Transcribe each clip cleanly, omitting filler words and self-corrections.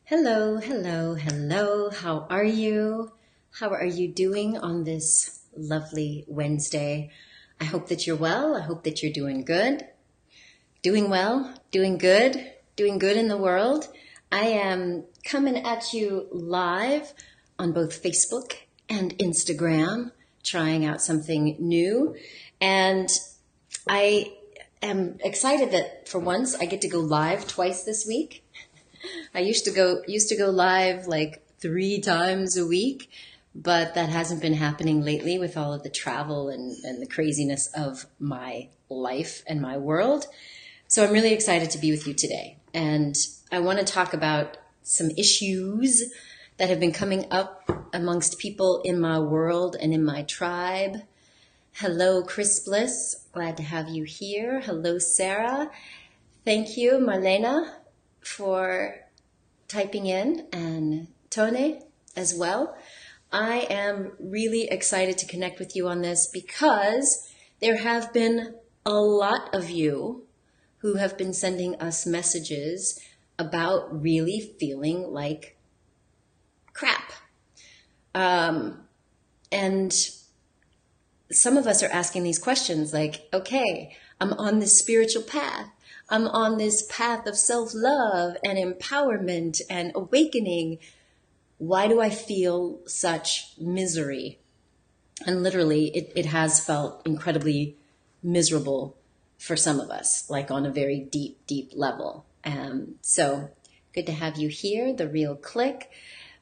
Hello, hello, hello. How are you? How are you doing on this lovely Wednesday? I hope that you're well. I hope that you're doing good. Doing well, doing good in the world. I am coming at you live on both Facebook and Instagram, trying out something new. And I am excited that for once I get to go live twice this week. I used to go live like 3 times a week, but that hasn't been happening lately with all of the travel and the craziness of my life and my world. So I'm really excited to be with you today. And I want to talk about some issues that have been coming up amongst people in my world and in my tribe. Hello, Chris Bliss. Glad to have you here. Hello, Sarah. Thank you, Marlena, for typing in, and Tone as well. I am really excited to connect with you on this because there have been a lot of you who have been sending us messages about really feeling like crap. And some of us are asking these questions like, okay, I'm on this spiritual path. I'm on this path of self-love and empowerment and awakening. Why do I feel such misery? And literally, it has felt incredibly miserable for some of us, like on a very deep, deep level. So good to have you here, The Real Click.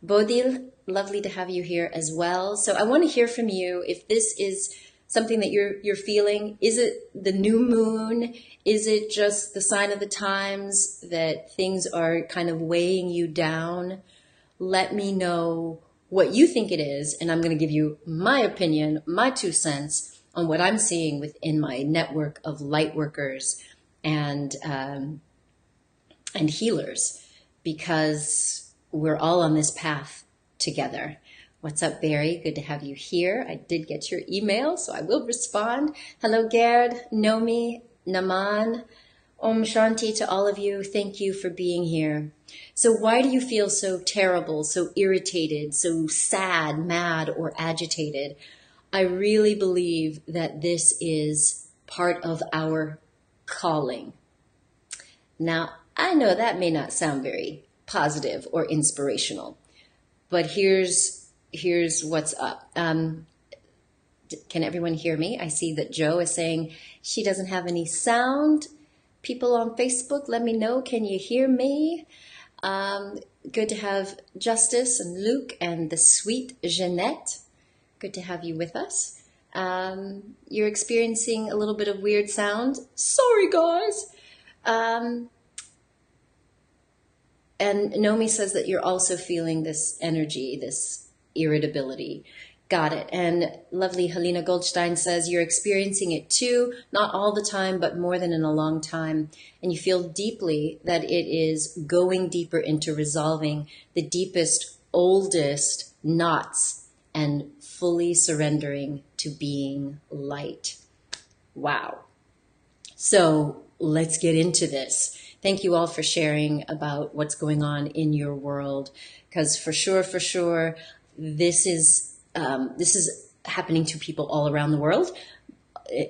Bodil, lovely to have you here as well. So I want to hear from you if this is something that you're feeling. Is it the new moon? Is it just the sign of the times that things are kind of weighing you down? Let me know what you think it is, and I'm going to give you my opinion, my 2 cents on what I'm seeing within my network of light workers and healers, because we're all on this path together. What's up, Barry? Good to have you here. I did get your email, so I will respond. Hello, Gerd, Nomi, Naman, Om Shanti to all of you. Thank you for being here. So why do you feel so terrible, so irritated, so sad, mad, or agitated? I really believe that this is part of our calling. Now, I know that may not sound very positive or inspirational, but here's what's up. Can everyone hear me? I see that Joe is saying she doesn't have any sound. People on Facebook, let me know. Can you hear me? Good to have Justice and Luke and the sweet Jeanette. Good to have you with us. You're experiencing a little bit of weird sound. Sorry, guys. And Nomi says that you're also feeling this energy, this irritability. Got it. And lovely Helena Goldstein says you're experiencing it too, not all the time, but more than in a long time. And you feel deeply that it is going deeper into resolving the deepest, oldest knots and fully surrendering to being light. Wow. So let's get into this. Thank you all for sharing about what's going on in your world, because for sure, this is happening to people all around the world,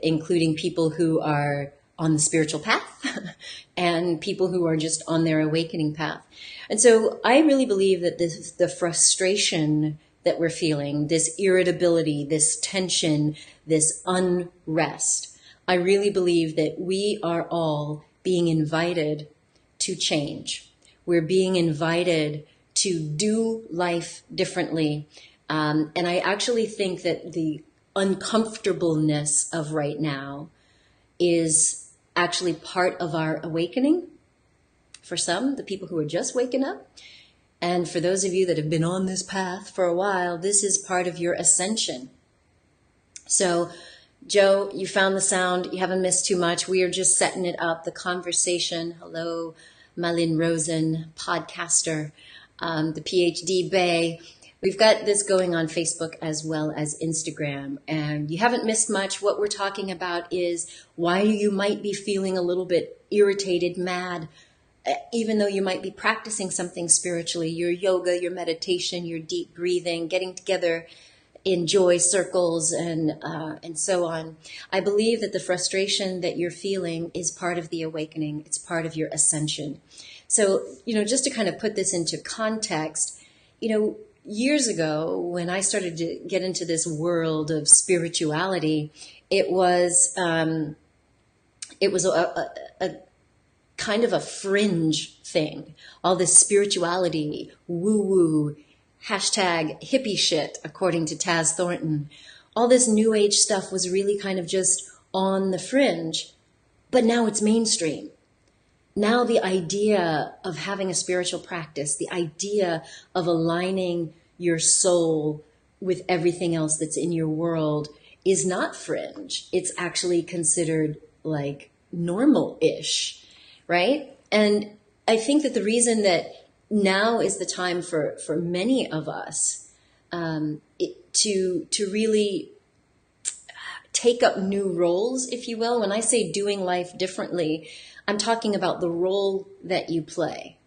including people who are on the spiritual path and people who are just on their awakening path. And so I really believe that the frustration that we're feeling, this irritability, this tension, this unrest, I really believe that we are all being invited to change. We're being invited to do life differently. And I actually think that the uncomfortableness of right now is actually part of our awakening. For some, the people who are just waking up, and for those of you that have been on this path for a while, this is part of your ascension. So Joe, you found the sound. You haven't missed too much. We are just setting it up, the conversation. Hello, Malin Rosen, podcaster, the PhD Bay. We've got this going on Facebook as well as Instagram. And you haven't missed much. What we're talking about is why you might be feeling a little bit irritated, mad, even though you might be practicing something spiritually, your yoga, your meditation, your deep breathing, getting together in joy circles and so on. I believe that the frustration that you're feeling is part of the awakening. It's part of your ascension. So, just to kind of put this into context, years ago when I started to get into this world of spirituality, it was a kind of a fringe thing. All this spirituality, woo-woo, hashtag hippie shit, according to Taz Thornton. All this new age stuff was really kind of just on the fringe, but now it's mainstream. Now the idea of having a spiritual practice, the idea of aligning your soul with everything else that's in your world is not fringe. It's actually considered like normal-ish, right? And I think that the reason that now is the time for many of us to really take up new roles, if you will. When I say doing life differently, I'm talking about the role that you play.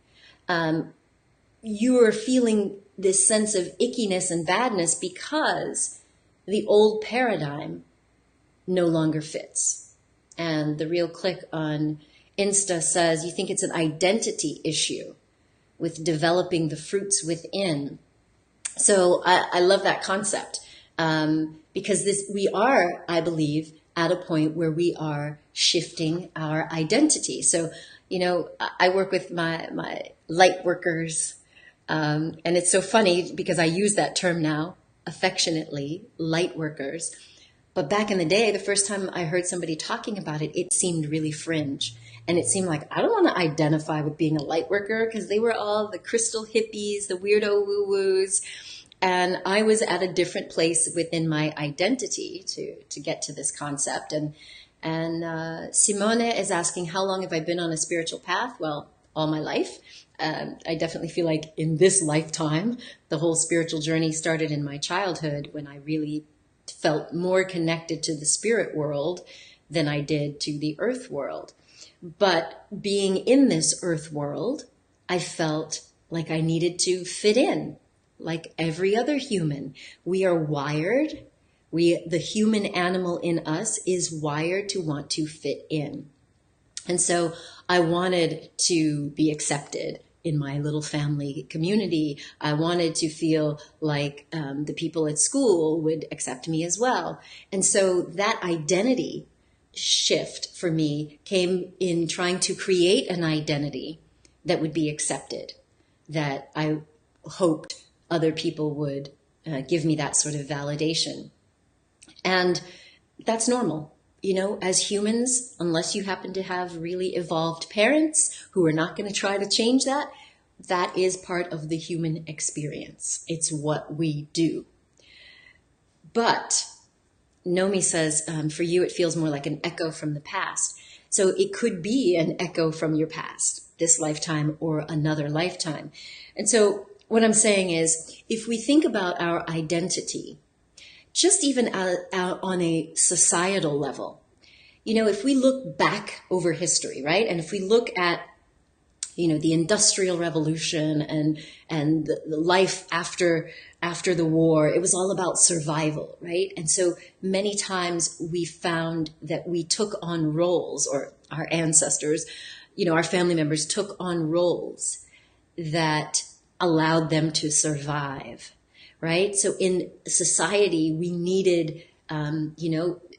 You are feeling this sense of ickiness and badness because the old paradigm no longer fits. And the Real Click on Insta says, you think it's an identity issue with developing the fruits within. So I love that concept because we are, I believe, at a point where we are shifting our identity. So, I work with my light workers, and it's so funny because I use that term now affectionately, light workers. But back in the day, the first time I heard somebody talking about it, it seemed really fringe. And it seemed like I don't want to identify with being a light worker because they were all the crystal hippies, the weirdo woo-woos. And I was at a different place within my identity to get to this concept. And Simone is asking, how long have I been on a spiritual path? Well, all my life. I definitely feel like in this lifetime, the whole spiritual journey started in my childhood when I really felt more connected to the spirit world than I did to the earth world. But being in this earth world, I felt like I needed to fit in, like every other human. We are wired. The human animal in us is wired to want to fit in. And so I wanted to be accepted in my little family community. I wanted to feel like the people at school would accept me as well. And so that identity shift for me came in trying to create an identity that would be accepted, that I hoped other people would give me that sort of validation. And that's normal. As humans, unless you happen to have really evolved parents who are not going to try to change that, that is part of the human experience. It's what we do. But Nomi says, for you, it feels more like an echo from the past. So it could be an echo from your past, this lifetime or another lifetime. And so what I'm saying is, if we think about our identity, just even out on a societal level, if we look back over history, right? And if we look at, the Industrial Revolution and the life after the war, it was all about survival, right? And so many times we found that we took on roles, or our ancestors, our family members took on roles that allowed them to survive, right? So in society, we needed,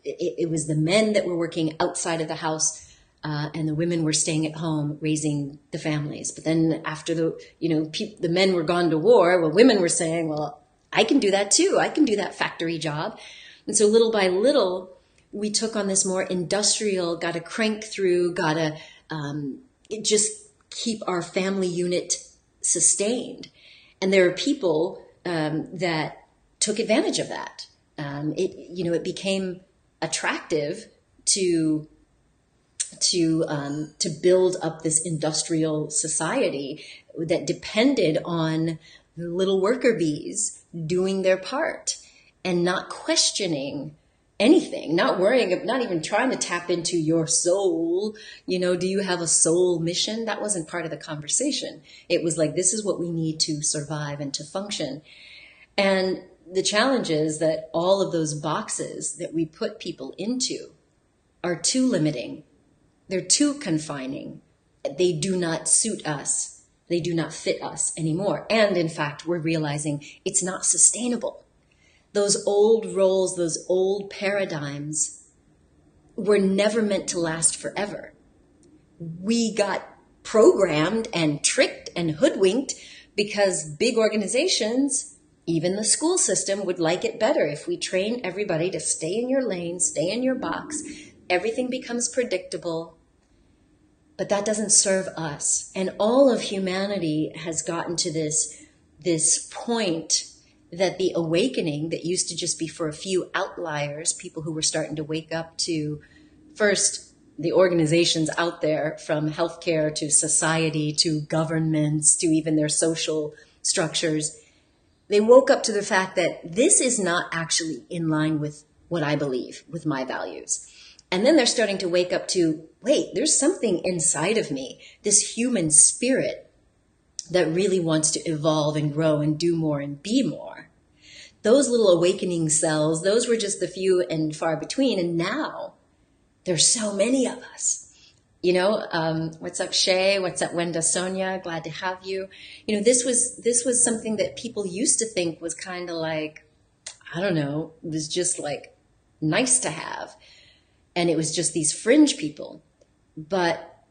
it was the men that were working outside of the house, and the women were staying at home raising the families. But then after the men were gone to war, well, women were saying, well, I can do that too. I can do that factory job. And so little by little, we took on this more industrial, got to crank through, got to just keep our family unit sustained. And there are people that took advantage of that. It became attractive to build up this industrial society that depended on the little worker bees doing their part and not questioning anything, not worrying, not even trying to tap into your soul. Do you have a soul mission? That wasn't part of the conversation. It was like, this is what we need to survive and to function. And the challenge is that all of those boxes that we put people into are too limiting. They're too confining. They do not suit us. They do not fit us anymore. And in fact, we're realizing it's not sustainable. Those old roles, those old paradigms were never meant to last forever. We got programmed and tricked and hoodwinked because big organizations, even the school system, would like it better if we train everybody to stay in your lane, stay in your box. Everything becomes predictable. But that doesn't serve us. And all of humanity has gotten to this point that the awakening that used to just be for a few outliers, people who were starting to wake up to, first, the organizations out there, from healthcare to society to governments to even their social structures, they woke up to the fact that this is not actually in line with what I believe, with my values. And then they're starting to wake up to, wait, there's something inside of me, this human spirit that really wants to evolve and grow and do more and be more. Those little awakening cells, those were just the few and far between. And now there's so many of us. What's up, Shay? What's up, Wenda, Sonia? Glad to have you. This was something that people used to think was kind of like, I don't know, it was just like nice to have. And it was just these fringe people. But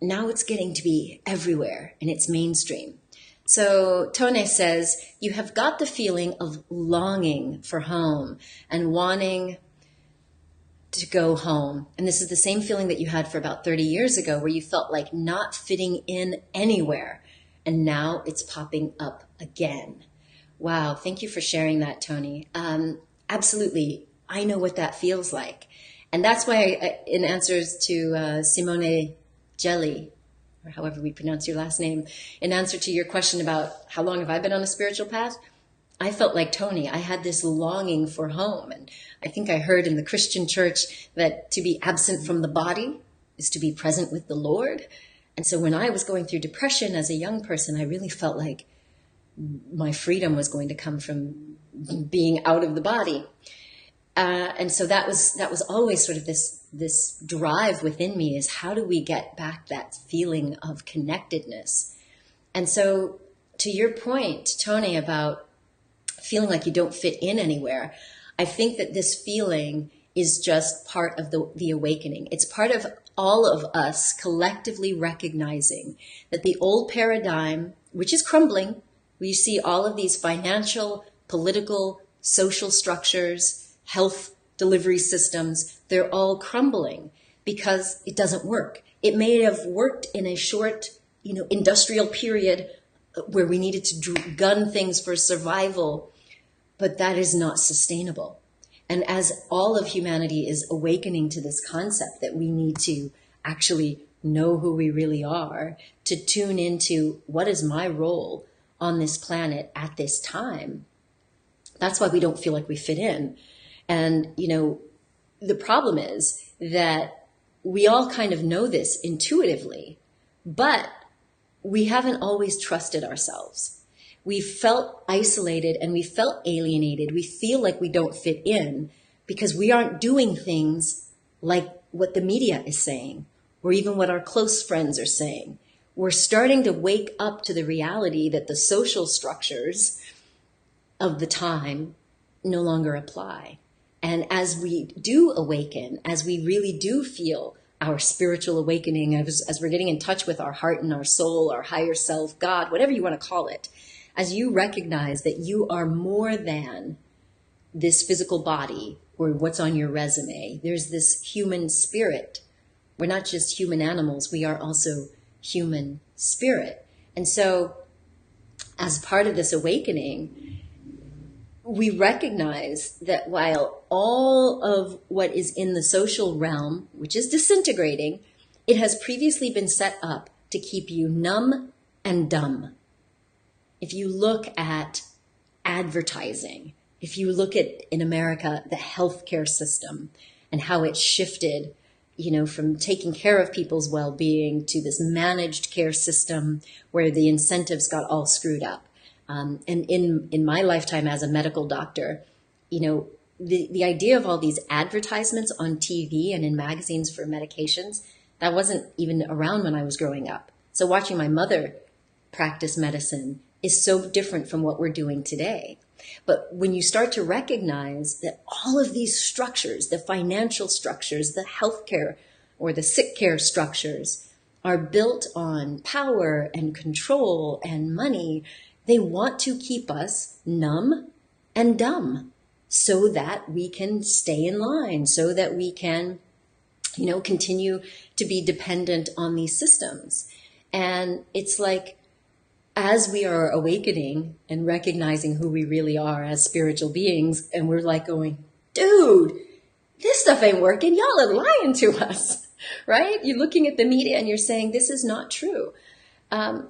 now it's getting to be everywhere and it's mainstream. So Tone says, you have got the feeling of longing for home and wanting to go home. And this is the same feeling that you had for about 30 years ago, where you felt like not fitting in anywhere. And now it's popping up again. Wow. Thank you for sharing that, Tony. Absolutely. I know what that feels like. And that's why, in answers to Simone Gelli, or however we pronounce your last name, in answer to your question about how long have I been on a spiritual path, I felt like Tony. I had this longing for home. And I think I heard in the Christian church that to be absent from the body is to be present with the Lord. And so when I was going through depression as a young person, I really felt like my freedom was going to come from being out of the body. And so that was always sort of this drive within me, is how do we get back that feeling of connectedness? And so to your point, Tony, about feeling like you don't fit in anywhere, I think that this feeling is just part of the awakening. It's part of all of us collectively recognizing that the old paradigm, which is crumbling, we see all of these financial, political, social structures, health delivery systems, they're all crumbling because it doesn't work. It may have worked in a short, industrial period where we needed to gun things for survival, but that is not sustainable. And as all of humanity is awakening to this concept that we need to actually know who we really are, to tune into what is my role on this planet at this time, that's why we don't feel like we fit in. And, the problem is that we all kind of know this intuitively, but we haven't always trusted ourselves. We felt isolated and we felt alienated. We feel like we don't fit in because we aren't doing things like what the media is saying, or even what our close friends are saying. We're starting to wake up to the reality that the social structures of the time no longer apply. And as we do awaken, as we really do feel our spiritual awakening, as we're getting in touch with our heart and our soul, our higher self, God, whatever you want to call it, as you recognize that you are more than this physical body or what's on your resume, there's this human spirit. We're not just human animals, we are also human spirit. And so as part of this awakening, we recognize that while all of what is in the social realm, which is disintegrating, it has previously been set up to keep you numb and dumb. If you look at advertising, If you look at, in America, the healthcare system and how it shifted, from taking care of people's well-being to this managed care system where the incentives got all screwed up. And in my lifetime as a medical doctor, the idea of all these advertisements on TV and in magazines for medications, that wasn't even around when I was growing up. So watching my mother practice medicine is so different from what we're doing today. But when you start to recognize that all of these structures, the financial structures, the healthcare or the sick care structures, are built on power and control and money, they want to keep us numb and dumb so that we can stay in line, so that we can, continue to be dependent on these systems. And it's like, as we are awakening and recognizing who we really are as spiritual beings, and we're like going, dude, this stuff ain't working. Y'all are lying to us, right? You're looking at the media and you're saying, this is not true. I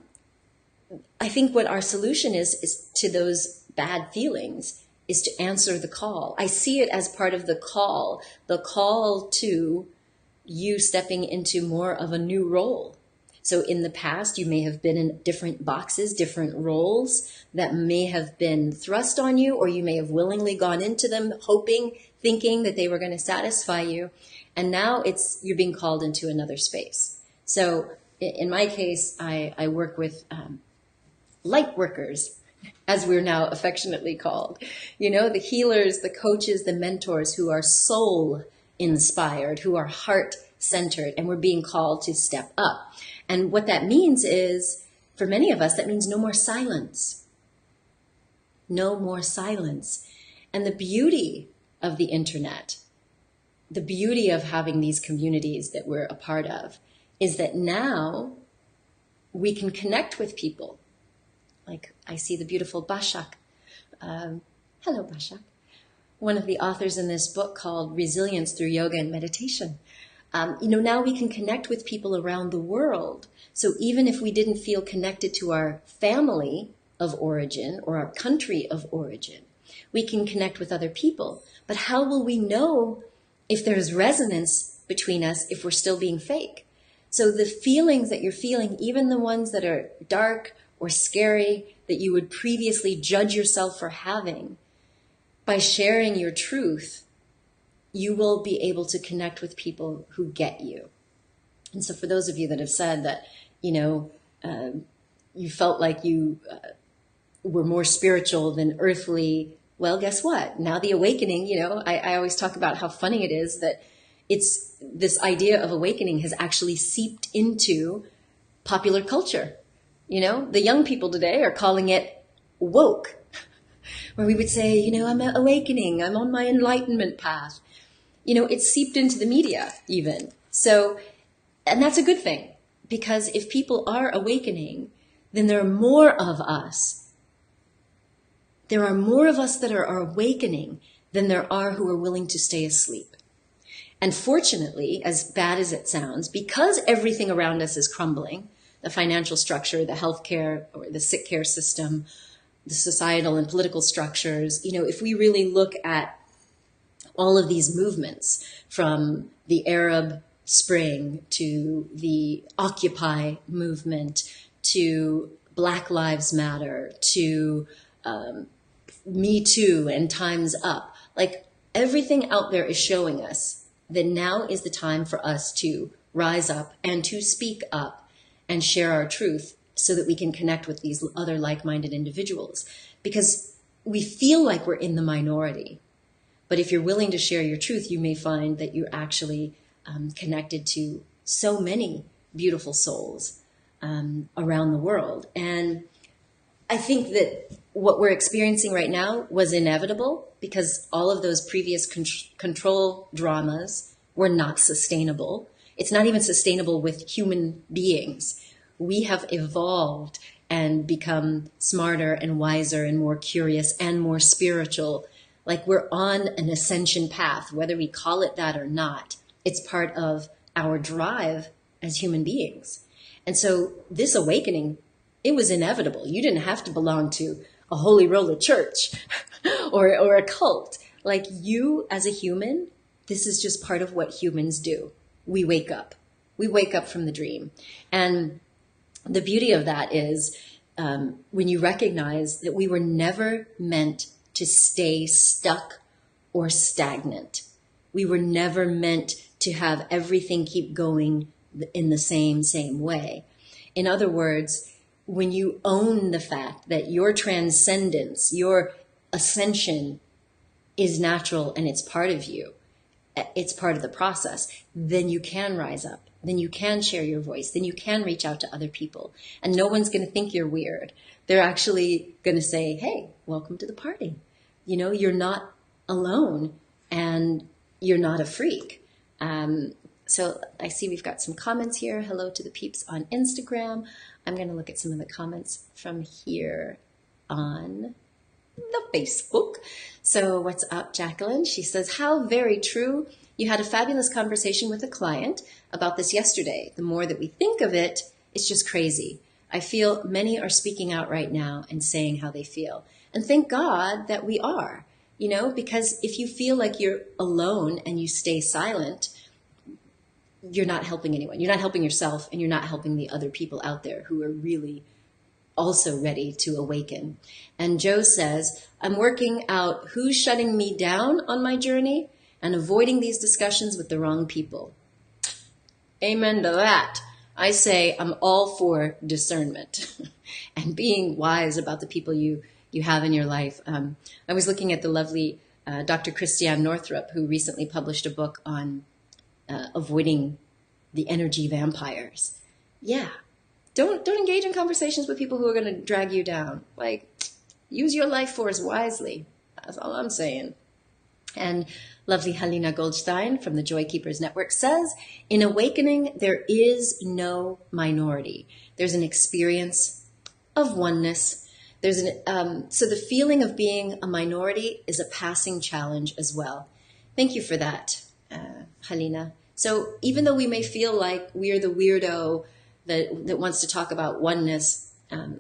think what our solution is to those bad feelings is to answer the call. I see it as part of the call to you stepping into more of a new role. So in the past, you may have been in different boxes, different roles that may have been thrust on you, or you may have willingly gone into them, thinking that they were going to satisfy you. And now you're being called into another space. So in my case, I work with light workers, as we're now affectionately called. The healers, the coaches, the mentors who are soul inspired, who are heart centered, and we're being called to step up. And what that means is, for many of us, that means no more silence. No more silence. And the beauty of the internet, the beauty of having these communities that we're a part of, is that now we can connect with people. Like I see the beautiful Bashak. Hello, Bashak. One of the authors in this book called Resilience Through Yoga and Meditation. Now we can connect with people around the world. So even if we didn't feel connected to our family of origin or our country of origin, we can connect with other people. But how will we know if there's resonance between us if we're still being fake? So the feelings that you're feeling, even the ones that are dark or scary that you would previously judge yourself for having, by sharing your truth, you will be able to connect with people who get you. And so for those of you that have said that, you felt like you were more spiritual than earthly, well, guess what? Now the awakening, I always talk about how funny it is that it's this idea of awakening has actually seeped into popular culture. The young people today are calling it woke, where we would say, I'm awakening, I'm on my enlightenment path. It's seeped into the media even. So, and that's a good thing, because if people are awakening, then there are more of us. There are more of us that are awakening than there are who are willing to stay asleep. And fortunately, as bad as it sounds, because everything around us is crumbling, the financial structure, the healthcare or the sick care system, the societal and political structures, if we really look at all of these movements, from the Arab Spring to the Occupy movement to Black Lives Matter to Me Too and Time's Up, like everything out there is showing us that now is the time for us to rise up and to speak up and share our truth so that we can connect with these other like-minded individuals, because we feel like we're in the minority. But if you're willing to share your truth, you may find that you're actually connected to so many beautiful souls around the world. And I think that what we're experiencing right now was inevitable, because all of those previous control dramas were not sustainable. It's not even sustainable with human beings. We have evolved and become smarter and wiser and more curious and more spiritual. Like we're on an ascension path, whether we call it that or not. It's part of our drive as human beings. And so this awakening, it was inevitable. You didn't have to belong to a holy roller church or a cult. Like, you as a human, this is just part of what humans do. We wake up. We wake up from the dream. And the beauty of that is when you recognize that we were never meant to stay stuck or stagnant. We were never meant to have everything keep going in the same way. In other words, when you own the fact that your transcendence, your ascension is natural and it's part of you, it's part of the process, then you can rise up. Then you can share your voice. Then you can reach out to other people. And no one's going to think you're weird. They're actually going to say, hey, welcome to the party. You know, you're not alone and you're not a freak. So I see we've got some comments here. Hello to the peeps on Instagram. I'm going to look at some of the comments from here on the Facebook. So what's up, Jacqueline? She says, how very true. You had a fabulous conversation with a client about this yesterday. The more that we think of it, it's just crazy. I feel many are speaking out right now and saying how they feel. And thank God that we are, you know, because if you feel like you're alone and you stay silent, you're not helping anyone. You're not helping yourself, and you're not helping the other people out there who are really also ready to awaken. And Joe says, I'm working out who's shutting me down on my journey and avoiding these discussions with the wrong people. Amen to that. I say I'm all for discernment and being wise about the people you have in your life. I was looking at the lovely Dr. Christiane Northrup, who recently published a book on avoiding the energy vampires. Yeah. Don't engage in conversations with people who are going to drag you down. Like, use your life force wisely. That's all I'm saying. And lovely Helena Goldstein from the Joy Keepers Network says, in awakening, there is no minority. There's an experience of oneness. So the feeling of being a minority is a passing challenge as well. Thank you for that, Helena. So even though we may feel like we're the weirdo that wants to talk about oneness,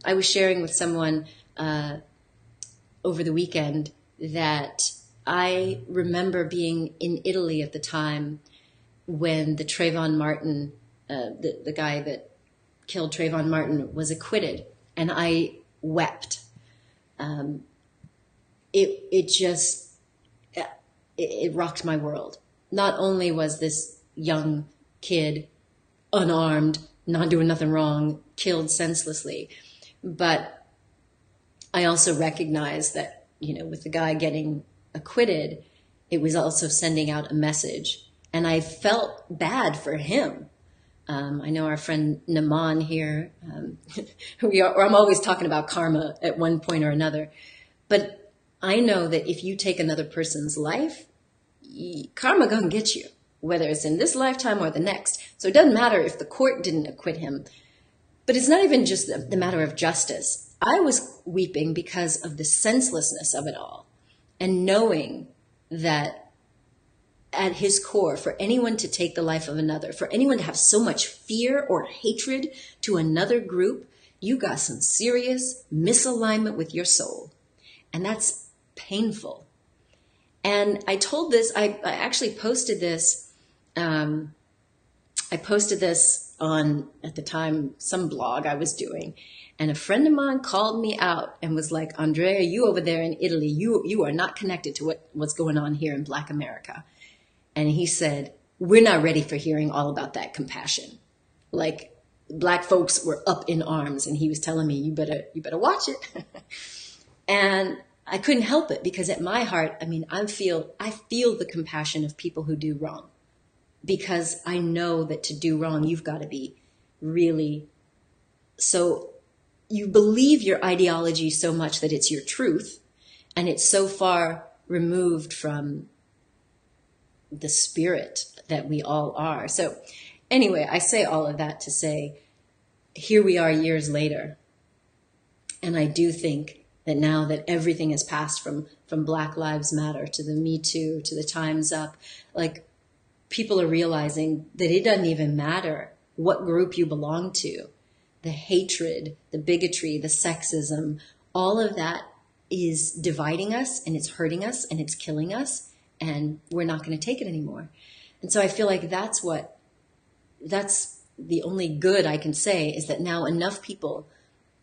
I was sharing with someone over the weekend that I remember being in Italy at the time when the Trayvon Martin, the guy that killed Trayvon Martin, was acquitted, and I wept. It rocked my world. Not only was this young kid, unarmed, not doing nothing wrong, killed senselessly, but I also recognized that, you know, with the guy getting acquitted, it was also sending out a message, and I felt bad for him. I know our friend Naman here, I'm always talking about karma at one point or another, but I know that if you take another person's life, karma gonna get you, whether it's in this lifetime or the next. So it doesn't matter if the court didn't acquit him, but it's not even just the matter of justice. I was weeping because of the senselessness of it all, and knowing that at his core, for anyone to take the life of another, for anyone to have so much fear or hatred to another group, you got some serious misalignment with your soul. And that's painful. And I told this, I actually posted this, I posted this on, at the time, some blog I was doing. And a friend of mine called me out and was like, Andrea, you over there in Italy, you are not connected to what's going on here in Black America. And he said, we're not ready for hearing all about that compassion. Like, Black folks were up in arms, and he was telling me, you better watch it. And I couldn't help it, because at my heart, I mean, I feel the compassion of people who do wrong, because I know that to do wrong, you've got to be really, so you believe your ideology so much that it's your truth, and it's so far removed from the spirit that we all are. So anyway, I say all of that to say, here we are years later. And I do think that now that everything has passed from Black Lives Matter to the Me Too to the Time's Up, like, people are realizing that it doesn't even matter what group you belong to. The hatred, the bigotry, the sexism, all of that is dividing us, and it's hurting us, and it's killing us, and we're not going to take it anymore. And so I feel like that's the only good I can say, is that now enough people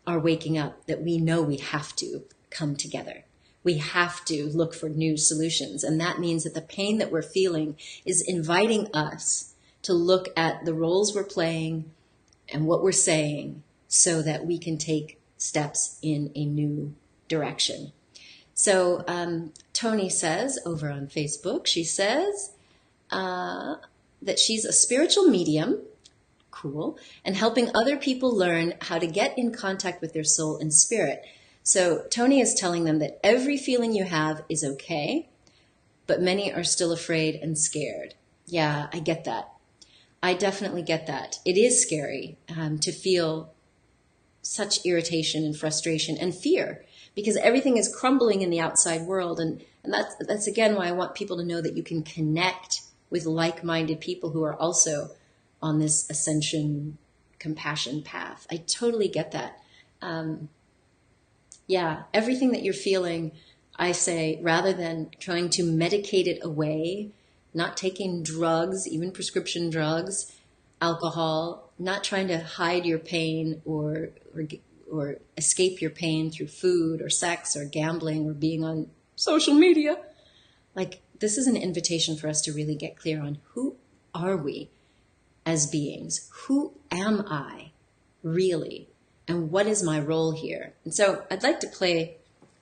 are waking up that we know we have to come together. We have to look for new solutions. And that means that the pain that we're feeling is inviting us to look at the roles we're playing and what we're saying, so that we can take steps in a new direction. So Tony says over on Facebook, she says that she's a spiritual medium, cool, and helping other people learn how to get in contact with their soul and spirit. So Tony is telling them that every feeling you have is okay, but many are still afraid and scared. Yeah, I get that. I definitely get that. It is scary to feel such irritation and frustration and fear, because everything is crumbling in the outside world. And that's again why I want people to know that you can connect with like-minded people who are also on this ascension compassion path. I totally get that. Yeah, everything that you're feeling, I say, rather than trying to medicate it away, not taking drugs, even prescription drugs, alcohol, not trying to hide your pain or escape your pain through food or sex or gambling or being on social media. Like, this is an invitation for us to really get clear on who are we as beings? Who am I really? And what is my role here? And so I'd like to play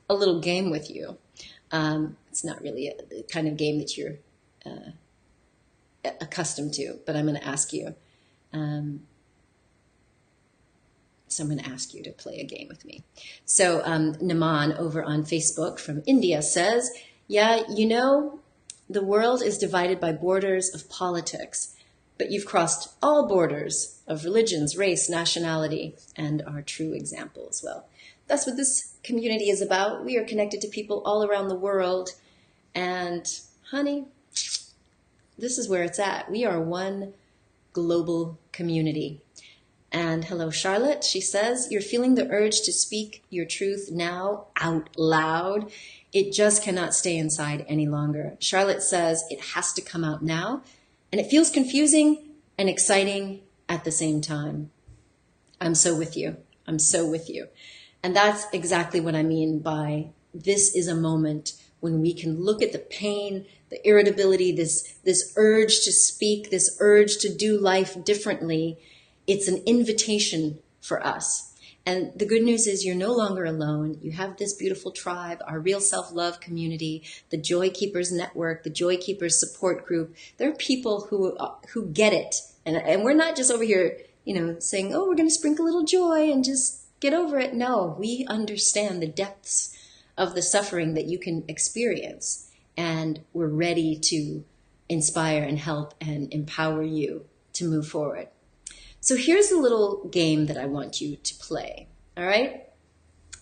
a little game with you. It's not really the kind of game that you're accustomed to, but I'm going to ask you. So I'm going to ask you to play a game with me. So Naman over on Facebook from India says, yeah, you know, the world is divided by borders of politics, but you've crossed all borders of religions, race, nationality, and are true examples. Well, that's what this community is about. We are connected to people all around the world. And honey, this is where it's at. We are one global community. And hello, Charlotte. She says, you're feeling the urge to speak your truth now out loud. It just cannot stay inside any longer. Charlotte says it has to come out now. And it feels confusing and exciting at the same time. I'm so with you. I'm so with you. And that's exactly what I mean by this is a moment when we can look at the pain, the irritability, this urge to speak, this urge to do life differently. It's an invitation for us. And the good news is you're no longer alone. You have this beautiful tribe, our Real Self-Love community, the Joy Keepers Network, the Joy Keepers support group. There are people who get it. And we're not just over here, saying, oh, we're going to sprinkle a little joy and just get over it. No, we understand the depths of the suffering that you can experience. And we're ready to inspire and help and empower you to move forward. So here's a little game that I want you to play, all right?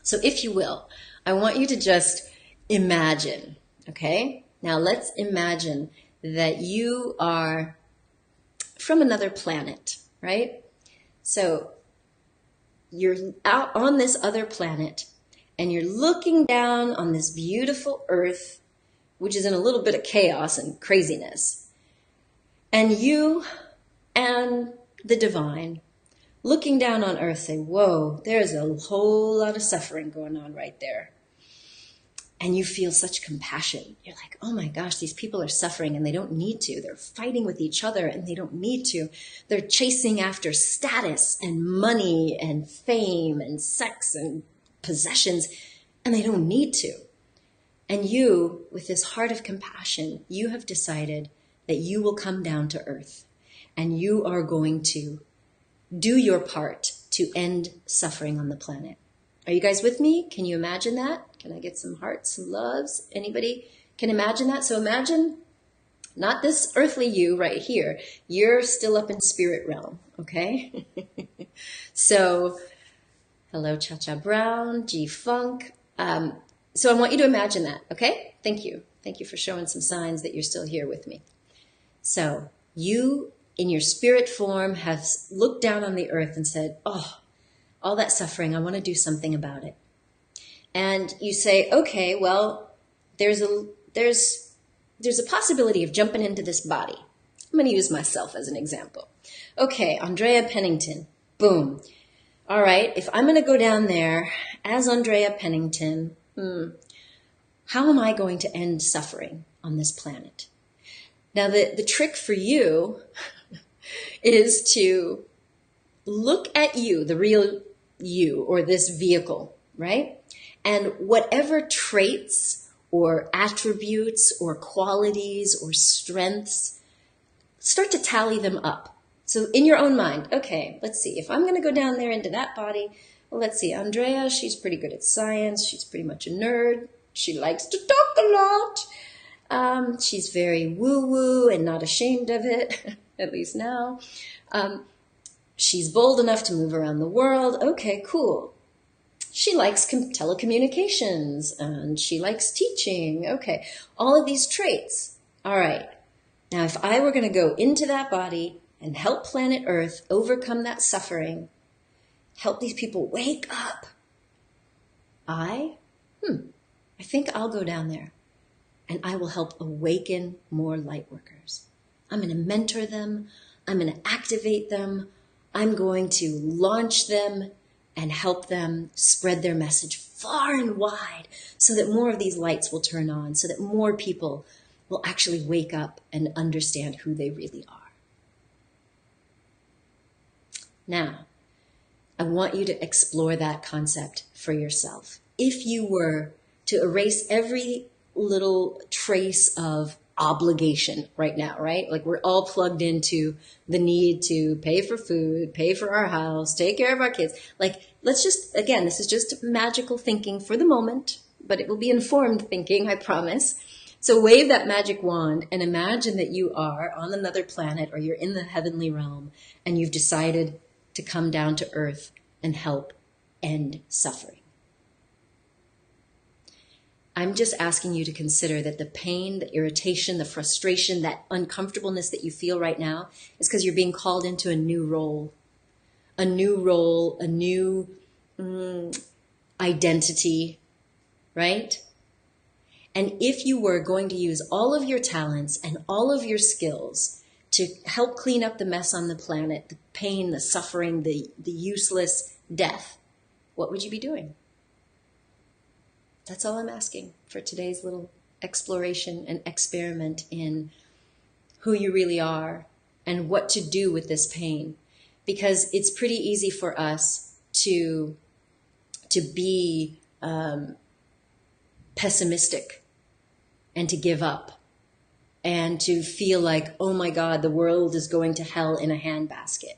So if you will, I want you to just imagine, okay? Now let's imagine that you are from another planet, right? So you're out on this other planet and you're looking down on this beautiful earth, which is in a little bit of chaos and craziness. And you and the divine, looking down on earth, say, whoa, there's a whole lot of suffering going on right there. And you feel such compassion. You're like, oh my gosh, these people are suffering and they don't need to. They're fighting with each other and they don't need to. They're chasing after status and money and fame and sex and possessions, and they don't need to. And you, with this heart of compassion, you have decided that you will come down to earth. And you are going to do your part to end suffering on the planet. Are you guys with me? Can you imagine that? Can I get some hearts, some loves? Anybody can imagine that? So imagine not this earthly you right here. You're still up in spirit realm, okay? So, hello, Cha-Cha Brown, G-Funk. So I want you to imagine that, okay? Thank you. Thank you for showing some signs that you're still here with me. So you, in your spirit form, have looked down on the earth and said, oh, all that suffering, I want to do something about it. and you say, okay, well, there's a possibility of jumping into this body. I'm going to use myself as an example. Okay, Andrea Pennington, boom. All right, if I'm going to go down there as Andrea Pennington, how am I going to end suffering on this planet? Now, the trick for you is to look at you, the real you, or this vehicle, right? And whatever traits or attributes or qualities or strengths, start to tally them up. So in your own mind, okay, let's see, if I'm going to go down there into that body, well, let's see, Andrea, she's pretty good at science. She's pretty much a nerd. She likes to talk a lot. She's very woo-woo and not ashamed of it, at least now. She's bold enough to move around the world. Okay, cool. She likes telecommunications and she likes teaching. Okay, all of these traits. All right. Now, if I were going to go into that body and help planet Earth overcome that suffering, help these people wake up, I think I'll go down there and I will help awaken more light workers. I'm going to mentor them. I'm going to activate them. I'm going to launch them and help them spread their message far and wide so that more of these lights will turn on, so that more people will actually wake up and understand who they really are. Now, I want you to explore that concept for yourself. If you were to erase every little trace of obligation right now, right? Like we're all plugged into the need to pay for food, pay for our house, take care of our kids. Like, let's just, again, this is just magical thinking for the moment, but it will be informed thinking, I promise. So wave that magic wand and imagine that you are on another planet or you're in the heavenly realm and you've decided to come down to earth and help end suffering. I'm just asking you to consider that the pain, the irritation, the frustration, that uncomfortableness that you feel right now is because you're being called into a new role, a new identity, right? And if you were going to use all of your talents and all of your skills to help clean up the mess on the planet, the pain, the suffering, the useless death, what would you be doing? That's all I'm asking for today's little exploration and experiment in who you really are and what to do with this pain. Because it's pretty easy for us to be pessimistic and to give up and to feel like, oh my God, the world is going to hell in a handbasket.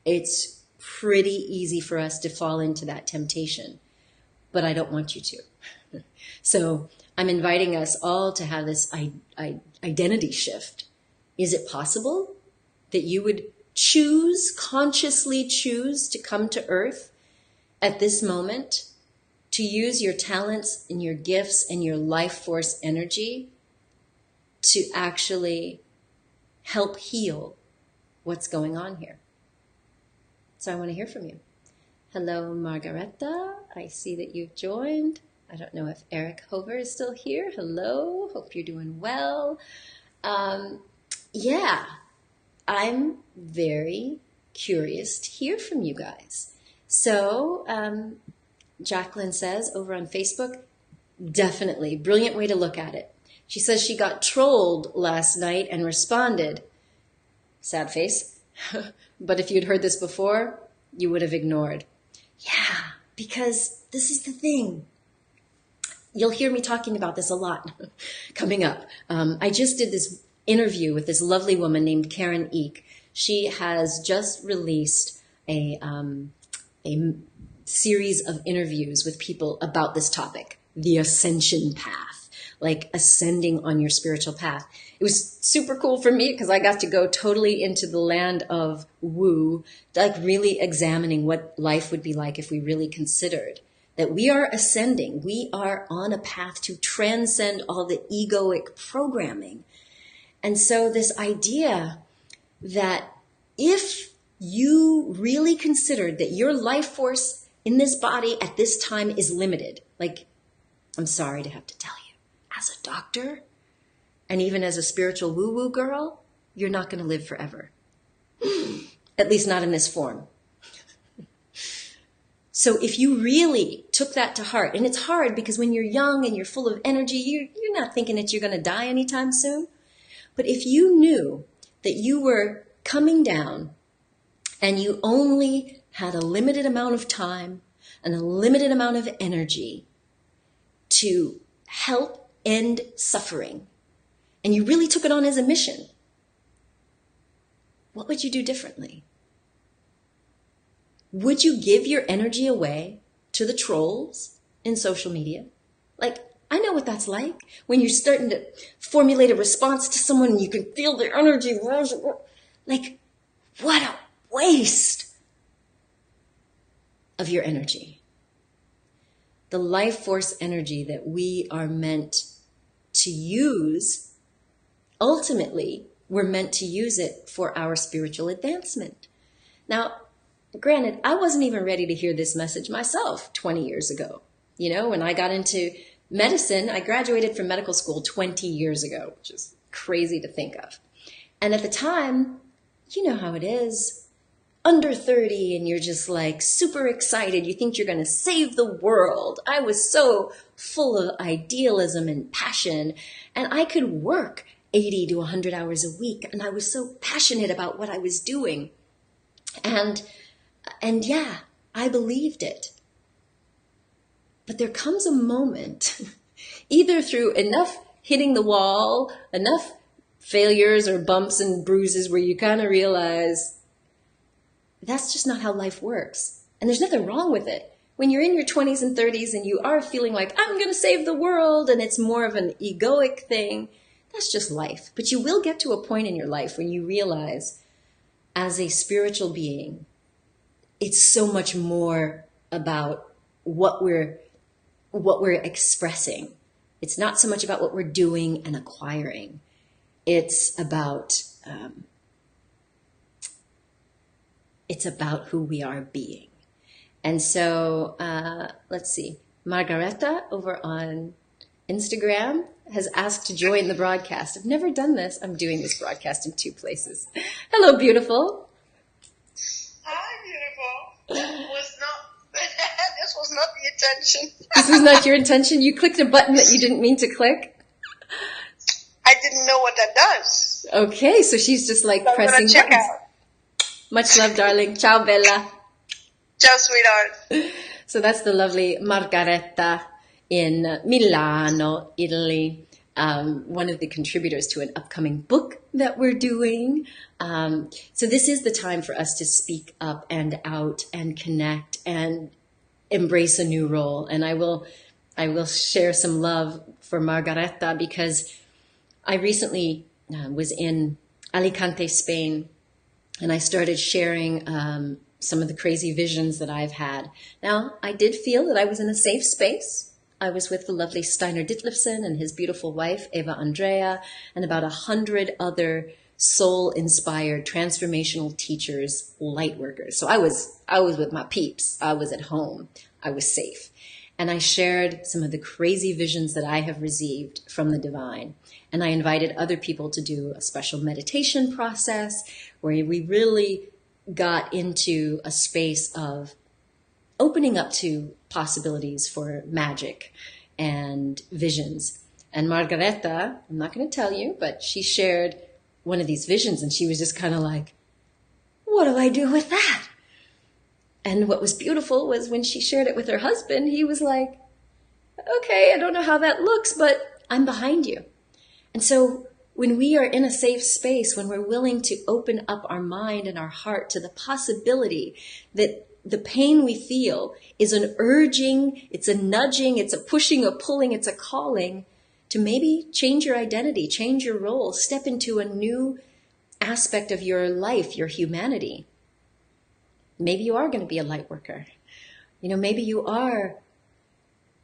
It's pretty easy for us to fall into that temptation, but I don't want you to. So I'm inviting us all to have this identity shift. Is it possible that you would consciously choose to come to Earth at this moment to use your talents and your gifts and your life force energy to actually help heal what's going on here? So I want to hear from you. Hello, Margareta. I see that you've joined. I don't know if Eric Hover is still here. Hello. Hope you're doing well. Yeah, I'm very curious to hear from you guys. So Jacqueline says over on Facebook, definitely. Brilliant way to look at it. She says she got trolled last night and responded. Sad face. But if you'd heard this before, you would have ignored. Yeah, because this is the thing. You'll hear me talking about this a lot coming up. I just did this interview with this lovely woman named Karen Eek. She has just released a series of interviews with people about this topic, the Ascension path, like ascending on your spiritual path. It was super cool for me because I got to go totally into the land of woo, like really examining what life would be like if we really considered that we are ascending. We are on a path to transcend all the egoic programming. And so this idea that if you really considered that your life force in this body at this time is limited. Like, I'm sorry to have to tell you, as a doctor and even as a spiritual woo-woo girl, you're not going to live forever. At least not in this form. So if you really took that to heart, and it's hard because when you're young and you're full of energy, you're not thinking that you're going to die anytime soon. But if you knew that you were coming down and you only had a limited amount of time and a limited amount of energy to help end suffering, and you really took it on as a mission, what would you do differently? Would you give your energy away to the trolls in social media? Like, I know what that's like. When you're starting to formulate a response to someone and you can feel their energy. Like, what a waste of your energy. The life force energy that we are meant to use, ultimately, we're meant to use it for our spiritual advancement. Now, granted, I wasn't even ready to hear this message myself 20 years ago. You know, when I got into medicine, I graduated from medical school 20 years ago, which is crazy to think of. And at the time, you know how it is. Under 30 and you're just like super excited. You think you're going to save the world. I was so full of idealism and passion, and I could work 80 to 100 hours a week. And I was so passionate about what I was doing. And yeah, I believed it. But there comes a moment, either through enough hitting the wall, enough failures or bumps and bruises where you kind of realize that's just not how life works. And there's nothing wrong with it. When you're in your 20s and 30s and you are feeling like, I'm going to save the world, and it's more of an egoic thing, that's just life. But you will get to a point in your life when you realize, as a spiritual being, it's so much more about what we're expressing. It's not so much about what we're doing and acquiring. It's about who we are being. And so let's see. Margareta over on Instagram has asked to join the broadcast. I've never done this. I'm doing this broadcast in 2 places. Hello, beautiful. Hi, beautiful. This was not the intention. This was not your intention? You clicked a button that you didn't mean to click? I didn't know what that does. Okay, so she's just like so pressing check buttons. Out. Much love, darling. Ciao, Bella. Ciao, sweetheart. So that's the lovely Margareta in Milano, Italy. One of the contributors to an upcoming book that we're doing. So this is the time for us to speak up and out and connect and embrace a new role. And I will share some love for Margareta because I recently was in Alicante, Spain, and I started sharing some of the crazy visions that I've had. Now, I did feel that I was in a safe space. I was with the lovely Steiner Ditlevson and his beautiful wife, Eva Andrea, and about 100 other soul-inspired transformational teachers, light workers. So I was with my peeps. I was at home. I was safe. And I shared some of the crazy visions that I have received from the divine. And I invited other people to do a special meditation process where we really got into a space of opening up to possibilities for magic and visions. And Margareta, I'm not going to tell you, but she shared one of these visions and she was just kind of like, what do I do with that? And what was beautiful was when she shared it with her husband, he was like, okay, I don't know how that looks, but I'm behind you. And so when we are in a safe space, when we're willing to open up our mind and our heart to the possibility that the pain we feel is an urging, it's a nudging, it's a pushing, a pulling, it's a calling to maybe change your identity, change your role, step into a new aspect of your life, your humanity. Maybe you are going to be a light worker. You know, maybe you are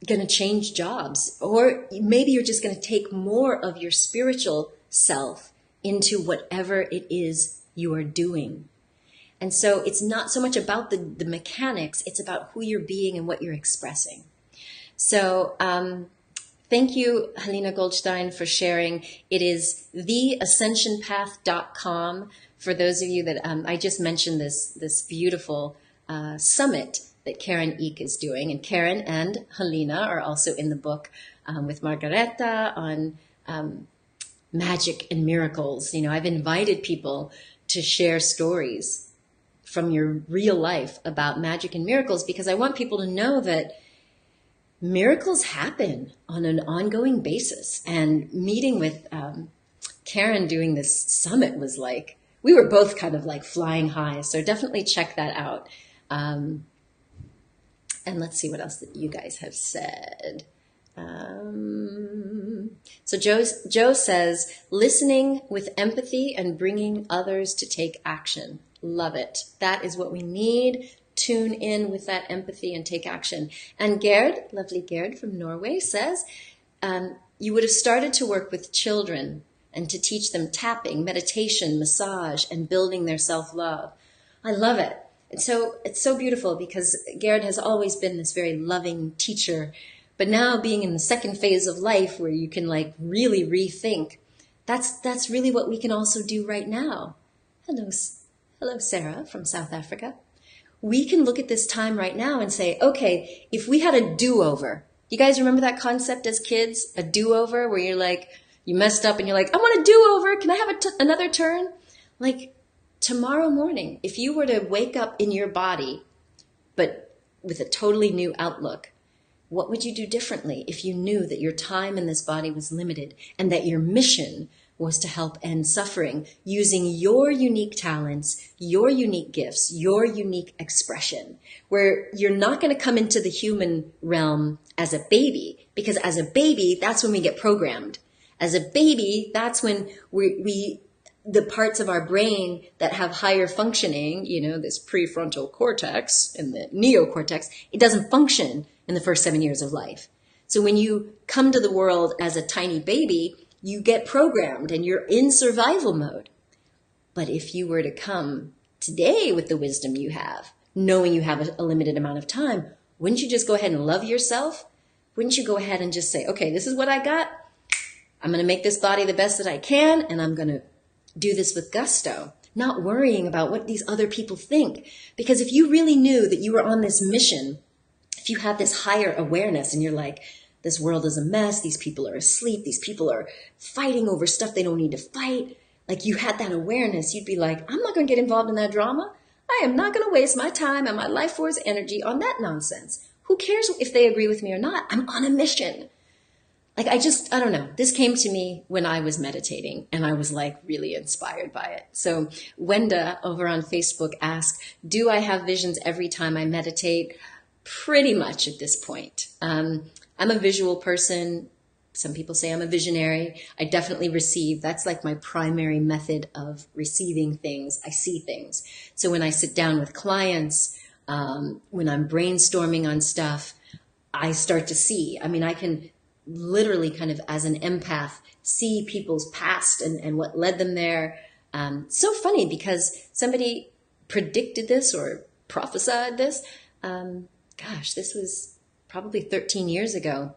going to change jobs, or maybe you're just going to take more of your spiritual self into whatever it is you are doing. And so it's not so much about the mechanics, it's about who you're being and what you're expressing. So thank you, Helena Goldstein, for sharing. It is theascensionpath.com. For those of you that I just mentioned this beautiful summit that Karen Eek is doing. And Karen and Helena are also in the book with Margareta on magic and miracles. You know, I've invited people to share stories from your real life about magic and miracles because I want people to know that miracles happen on an ongoing basis. And meeting with Karen doing this summit was like, we were both kind of like flying high. So definitely check that out. And let's see what else that you guys have said. So Joe says, listening with empathy and bringing others to take action. Love it. That is what we need. Tune in with that empathy and take action. And Gerd, lovely Gerd from Norway, says, you would have started to work with children and to teach them tapping, meditation, massage, and building their self-love. I love it. And so it's so beautiful because Gerd has always been this very loving teacher, but now being in the second phase of life where you can like really rethink, that's really what we can also do right now. Hello, Sarah from South Africa. We can look at this time right now and say, okay, if we had a do-over, you guys remember that concept as kids, a do-over, where you're like, you messed up and you're like, I want a do-over. Can I have another turn? Like tomorrow morning, if you were to wake up in your body, but with a totally new outlook, what would you do differently if you knew that your time in this body was limited and that your mission was to help end suffering using your unique talents, your unique gifts, your unique expression, where you're not going to come into the human realm as a baby, because as a baby, that's when we get programmed. As a baby, that's when the parts of our brain that have higher functioning, you know, this prefrontal cortex and the neocortex, it doesn't function in the first 7 years of life. So when you come to the world as a tiny baby, you get programmed and you're in survival mode. But if you were to come today with the wisdom you have, knowing you have a limited amount of time, wouldn't you just go ahead and love yourself? Wouldn't you go ahead and just say, okay, this is what I got. I'm going to make this body the best that I can, and I'm going to do this with gusto, not worrying about what these other people think. Because if you really knew that you were on this mission, if you had this higher awareness and you're like, this world is a mess. These people are asleep. These people are fighting over stuff they don't need to fight. Like you had that awareness, you'd be like, I'm not going to get involved in that drama. I am not going to waste my time and my life force energy on that nonsense. Who cares if they agree with me or not? I'm on a mission. Like I don't know. This came to me when I was meditating and I was like really inspired by it. So Wenda over on Facebook asked, do I have visions every time I meditate? Pretty much at this point. I'm a visual person. Some people say I'm a visionary. I definitely receive. That's like my primary method of receiving things. I see things. So when I sit down with clients, when I'm brainstorming on stuff, I start to see. I mean, I can literally kind of as an empath see people's past and what led them there. So funny because somebody predicted this or prophesied this. This was probably 13 years ago.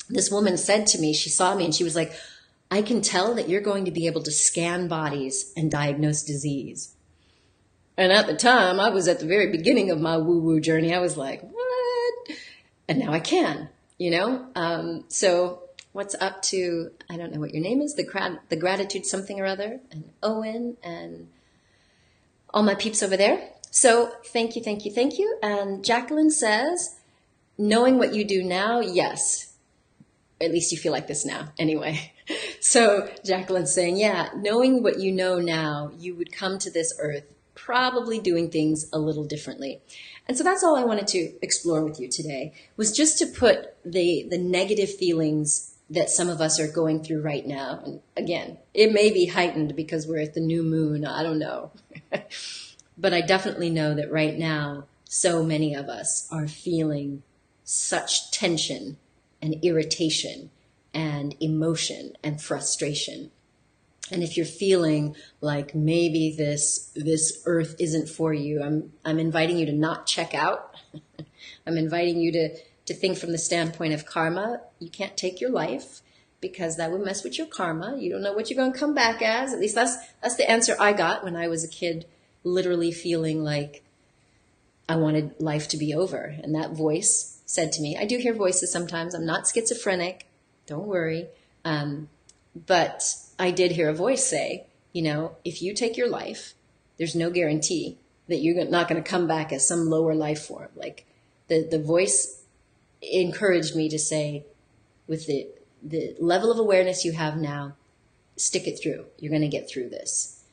This woman said to me, she saw me and she was like, I can tell that you're going to be able to scan bodies and diagnose disease. And at the time, I was at the very beginning of my woo-woo journey. I was like, what? And now I can, you know? So what's up to, I don't know what your name is, the gratitude something or other, and Owen and all my peeps over there. So thank you, thank you, thank you. And Jacqueline says, knowing what you do now, yes. At least you feel like this now. Anyway, so Jacqueline's saying, yeah, knowing what you know now, you would come to this earth probably doing things a little differently. And so that's all I wanted to explore with you today, was just to put the negative feelings that some of us are going through right now. And again, it may be heightened because we're at the new moon. I don't know. But I definitely know that right now, so many of us are feeling such tension and irritation and emotion and frustration. And if you're feeling like maybe this earth isn't for you, I'm inviting you to not check out. I'm inviting you to think from the standpoint of karma. You can't take your life because that would mess with your karma. You don't know what you're going to come back as. At least that's the answer I got when I was a kid, literally feeling like I wanted life to be over. And that voice said to me, I do hear voices sometimes. I'm not schizophrenic. Don't worry. But I did hear a voice say, if you take your life, there's no guarantee that you're not going to come back as some lower life form. Like the voice encouraged me to say, with the level of awareness you have now, stick it through. You're going to get through this.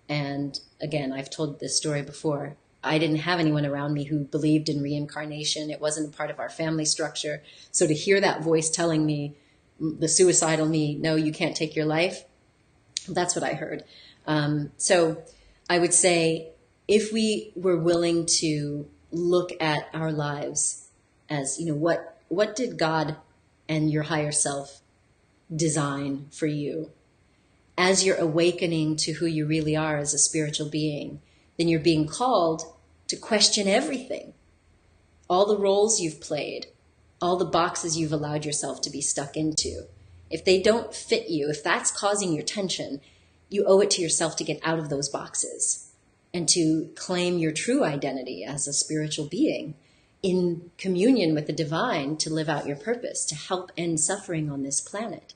And again, I've told this story before. I didn't have anyone around me who believed in reincarnation. It wasn't part of our family structure. So to hear that voice telling me, the suicidal me, no, you can't take your life, that's what I heard. So I would say if we were willing to look at our lives as, what did God and your higher self design for you? As you're awakening to who you really are as a spiritual being, then you're being called to question everything. All the roles you've played, all the boxes you've allowed yourself to be stuck into. If they don't fit you, if that's causing your tension, you owe it to yourself to get out of those boxes and to claim your true identity as a spiritual being in communion with the divine, to live out your purpose, to help end suffering on this planet.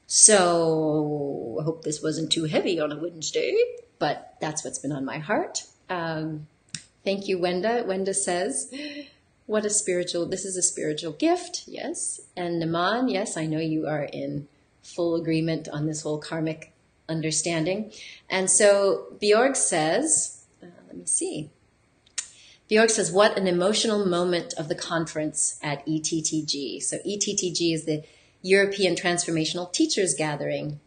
So I hope this wasn't too heavy on a Wednesday, but that's what's been on my heart. Thank you, Wenda. Wenda says, this is a spiritual gift. Yes. And Naman, yes, I know you are in full agreement on this whole karmic understanding. And so Bjorg says, let me see. Bjorg says, what an emotional moment of the conference at ETTG. So ETTG is the European Transformational Teachers Gathering.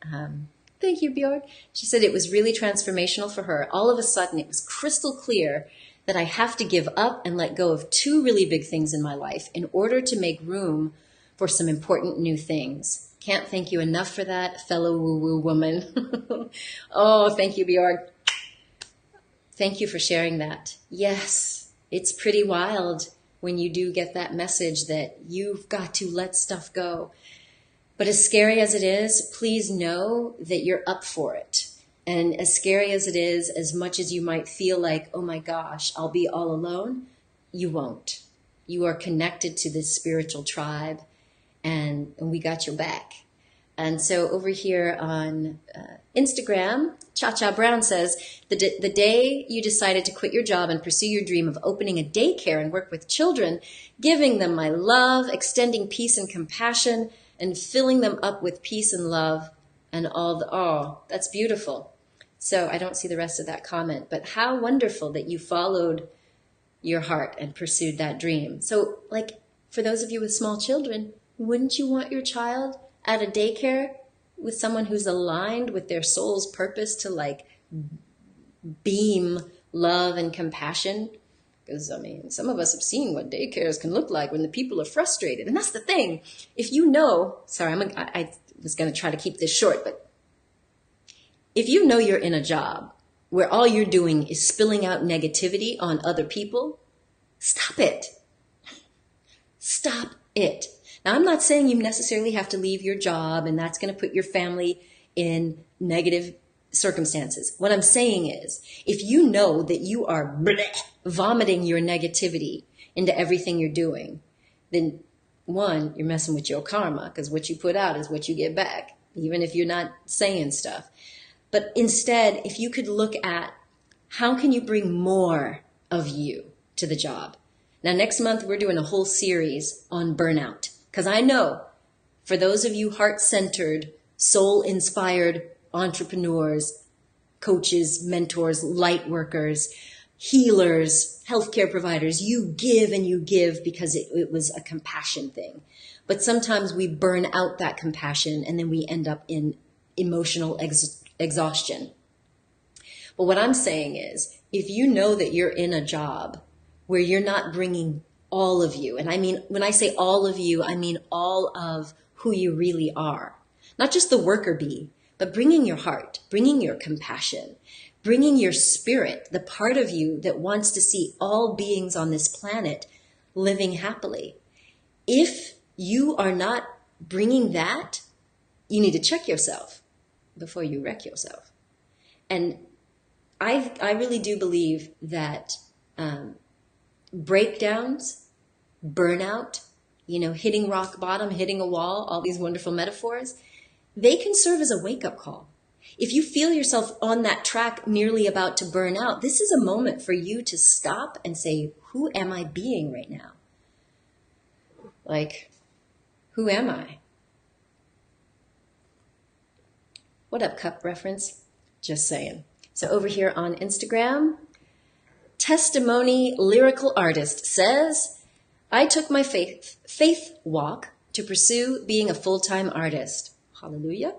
Thank you, Bjorg. She said it was really transformational for her. All of a sudden, it was crystal clear that I have to give up and let go of two really big things in my life in order to make room for some important new things. Can't thank you enough for that, fellow woo-woo woman. Oh, thank you, Bjorg. Thank you for sharing that. Yes, it's pretty wild when you do get that message that you've got to let stuff go. But as scary as it is, please know that you're up for it. And as scary as it is, as much as you might feel like, oh my gosh, I'll be all alone, you won't. You are connected to this spiritual tribe, and we got your back. And so over here on Instagram, Cha-Cha Brown says, the day you decided to quit your job and pursue your dream of opening a daycare and work with children, giving them my love, extending peace and compassion, and filling them up with peace and love and that's beautiful. So I don't see the rest of that comment, but how wonderful that you followed your heart and pursued that dream. So like for those of you with small children, wouldn't you want your child at a daycare with someone who's aligned with their soul's purpose to like beam love and compassion? Because, some of us have seen what daycares can look like when the people are frustrated. And that's the thing. If you know, I was going to try to keep this short, but if you know you're in a job where all you're doing is spilling out negativity on other people, stop it. Stop it. Now, I'm not saying you necessarily have to leave your job and that's going to put your family in negative circumstances. What I'm saying is, if you know that you are vomiting your negativity into everything you're doing, then one, you're messing with your karma, because what you put out is what you get back, even if you're not saying stuff. But instead, if you could look at how can you bring more of you to the job? Now, next month, we're doing a whole series on burnout, because I know for those of you heart-centered, soul-inspired entrepreneurs, coaches, mentors, light workers, healers, healthcare providers, you give and you give because it was a compassion thing. But sometimes we burn out that compassion and then we end up in emotional exhaustion. But what I'm saying is, if you know that you're in a job where you're not bringing all of you, and I mean, when I say all of you, I mean all of who you really are, not just the worker bee, but bringing your heart, bringing your compassion, bringing your spirit, the part of you that wants to see all beings on this planet living happily. If you are not bringing that, you need to check yourself before you wreck yourself. And I really do believe that breakdowns, burnout, hitting rock bottom, hitting a wall, all these wonderful metaphors, they can serve as a wake-up call. If you feel yourself on that track nearly about to burn out, this is a moment for you to stop and say, who am I being right now? Like, who am I? What up, cup reference? Just saying. So over here on Instagram, Testimony Lyrical Artist says, I took my faith walk to pursue being a full-time artist. Hallelujah.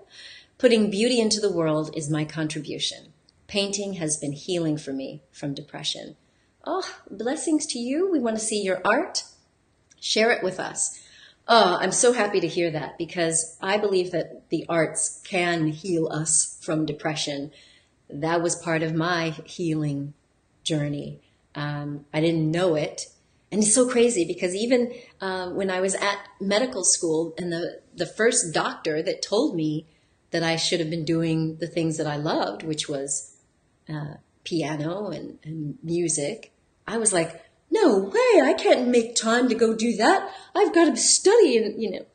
Putting beauty into the world is my contribution. Painting has been healing for me from depression. Oh, blessings to you. We want to see your art. Share it with us. Oh, I'm so happy to hear that, because I believe that the arts can heal us from depression. That was part of my healing journey. I didn't know it. And it's so crazy because even when I was at medical school, and the first doctor that told me that I should have been doing the things that I loved, which was piano and music, I was like, no way, I can't make time to go do that. I've got to study, and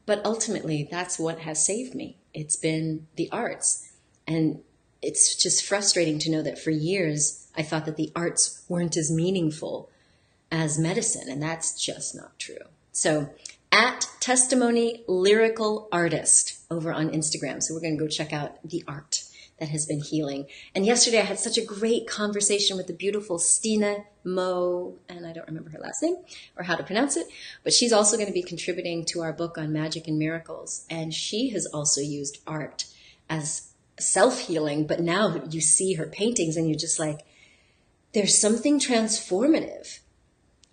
But ultimately, that's what has saved me. It's been the arts. And it's just frustrating to know that for years, I thought that the arts weren't as meaningful as medicine, and that's just not true. So at Testimony Lyrical Artist over on Instagram. So we're going to go check out the art that has been healing. And yesterday I had such a great conversation with the beautiful Stina Mo, and I don't remember her last name or how to pronounce it, but she's also going to be contributing to our book on magic and miracles. And she has also used art as self-healing, but now you see her paintings and you're just like, there's something transformative.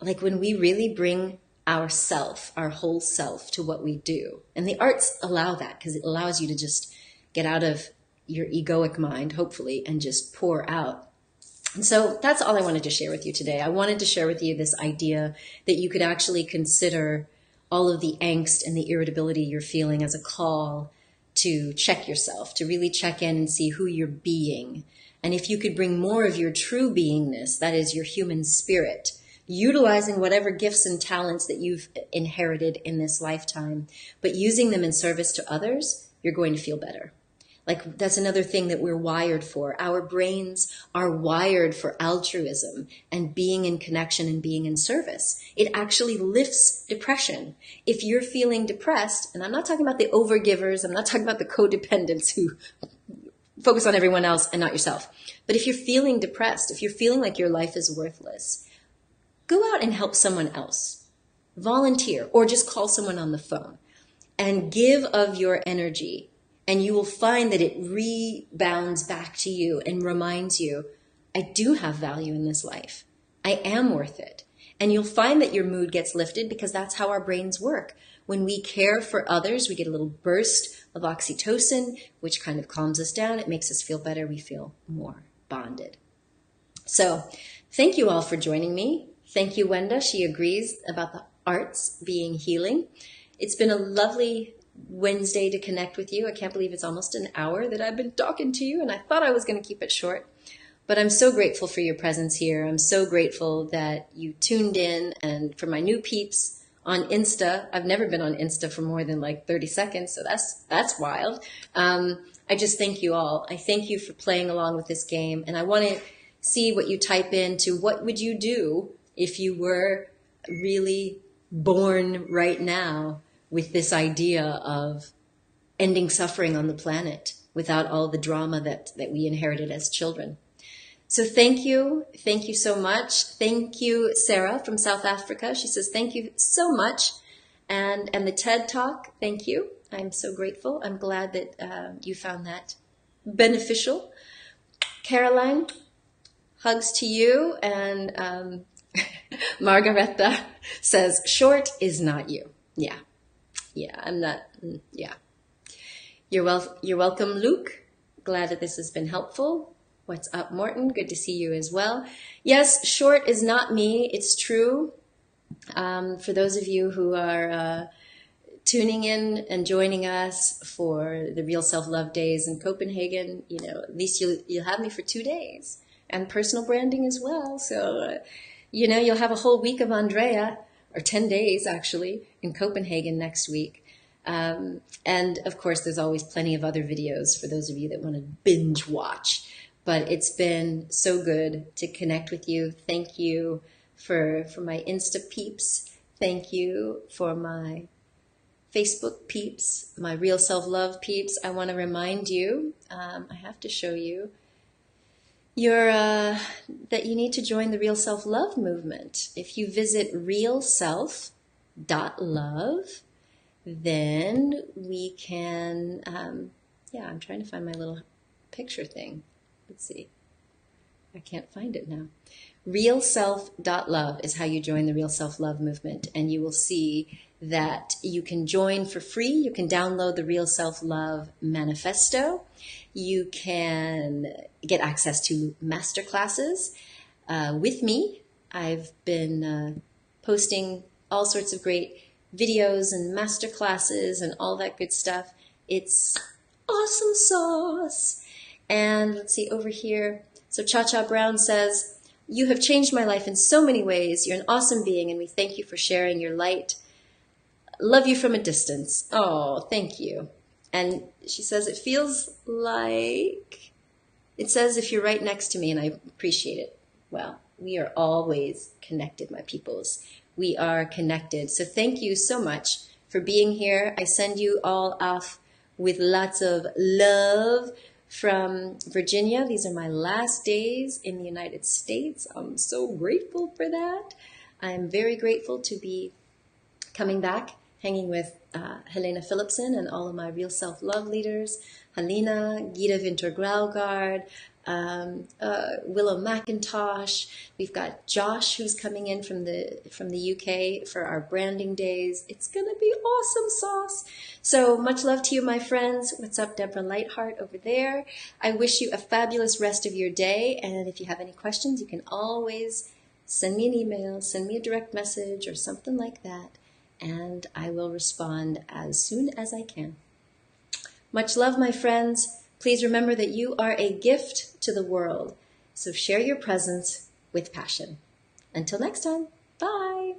Like when we really bring our self, our whole self to what we do. And the arts allow that, because it allows you to just get out of your egoic mind, hopefully, and just pour out. And so that's all I wanted to share with you today. I wanted to share with you this idea that you could actually consider all of the angst and the irritability you're feeling as a call to check yourself, to really check in and see who you're being. And if you could bring more of your true beingness, that is your human spirit, utilizing whatever gifts and talents that you've inherited in this lifetime, but using them in service to others, you're going to feel better. Like that's another thing that we're wired for. Our brains are wired for altruism and being in connection and being in service. It actually lifts depression. If you're feeling depressed, and I'm not talking about the overgivers, I'm not talking about the codependents who focus on everyone else and not yourself. But if you're feeling depressed, if you're feeling like your life is worthless, go out and help someone else. Volunteer, or just call someone on the phone and give of your energy. And you will find that it rebounds back to you and reminds you, I do have value in this life. I am worth it. And you'll find that your mood gets lifted, because that's how our brains work. When we care for others, we get a little burst of oxytocin, which kind of calms us down. It makes us feel better. We feel more bonded. So thank you all for joining me. Thank you, Wenda. She agrees about the arts being healing. It's been a lovely Wednesday to connect with you. I can't believe it's almost an hour that I've been talking to you, and I thought I was going to keep it short. But I'm so grateful for your presence here. I'm so grateful that you tuned in. And for my new peeps on Insta, I've never been on Insta for more than like 30 seconds, so that's wild. I just thank you all. I thank you for playing along with this game, and I want to see what you type into. What would you do if you were really born right now with this idea of ending suffering on the planet without all the drama that we inherited as children? So thank you. Thank you so much. Thank you, Sarah from South Africa. She says, thank you so much. And the TED Talk, thank you. I'm so grateful. I'm glad that you found that beneficial. Caroline, hugs to you. And Margareta says, short is not you. Yeah. Yeah, I'm not. Yeah. You're welcome, Luke. Glad that this has been helpful. What's up, Morton? Good to see you as well. Yes, short is not me. It's true. For those of you who are tuning in and joining us for the Real Self-Love Days in Copenhagen, at least you'll have me for 2 days, and personal branding as well. So, you'll have a whole week of Andrea, or 10 days actually, in Copenhagen next week. And of course, there's always plenty of other videos for those of you that want to binge watch. But it's been so good to connect with you. Thank you for my Insta peeps. Thank you for my Facebook peeps, my Real Self-Love peeps. I want to remind you, I have to show you, that you need to join the Real Self-Love movement. If you visit realself.love, then we can, I'm trying to find my little picture thing. Let's see. I can't find it now. Realself.love is how you join the Real Self-Love movement, and you will see that you can join for free. You can download the Real Self-Love Manifesto. You can get access to masterclasses with me. I've been posting all sorts of great videos and masterclasses and all that good stuff. It's awesome sauce. And let's see over here. So Cha-Cha Brown says, "You have changed my life in so many ways. You're an awesome being, and we thank you for sharing your light. Love you from a distance." Oh, thank you. And she says, it says if you're right next to me, and I appreciate it. Well, we are always connected, my peoples. We are connected. So thank you so much for being here. I send you all off with lots of love from Virginia. These are my last days in the United States. I'm so grateful for that. I'm very grateful to be coming back, hanging with Helena Philipson and all of my Real Self-Love leaders, Helena, Gita Vinter-Graugard, Willow McIntosh. We've got Josh, who's coming in from the UK for our branding days. It's going to be awesome sauce. So much love to you, my friends. What's up, Deborah Lightheart over there? I wish you a fabulous rest of your day. And if you have any questions, you can always send me an email, send me a direct message or something like that, and I will respond as soon as I can. Much love, my friends. Please remember that you are a gift to the world. So share your presence with passion. Until next time, bye.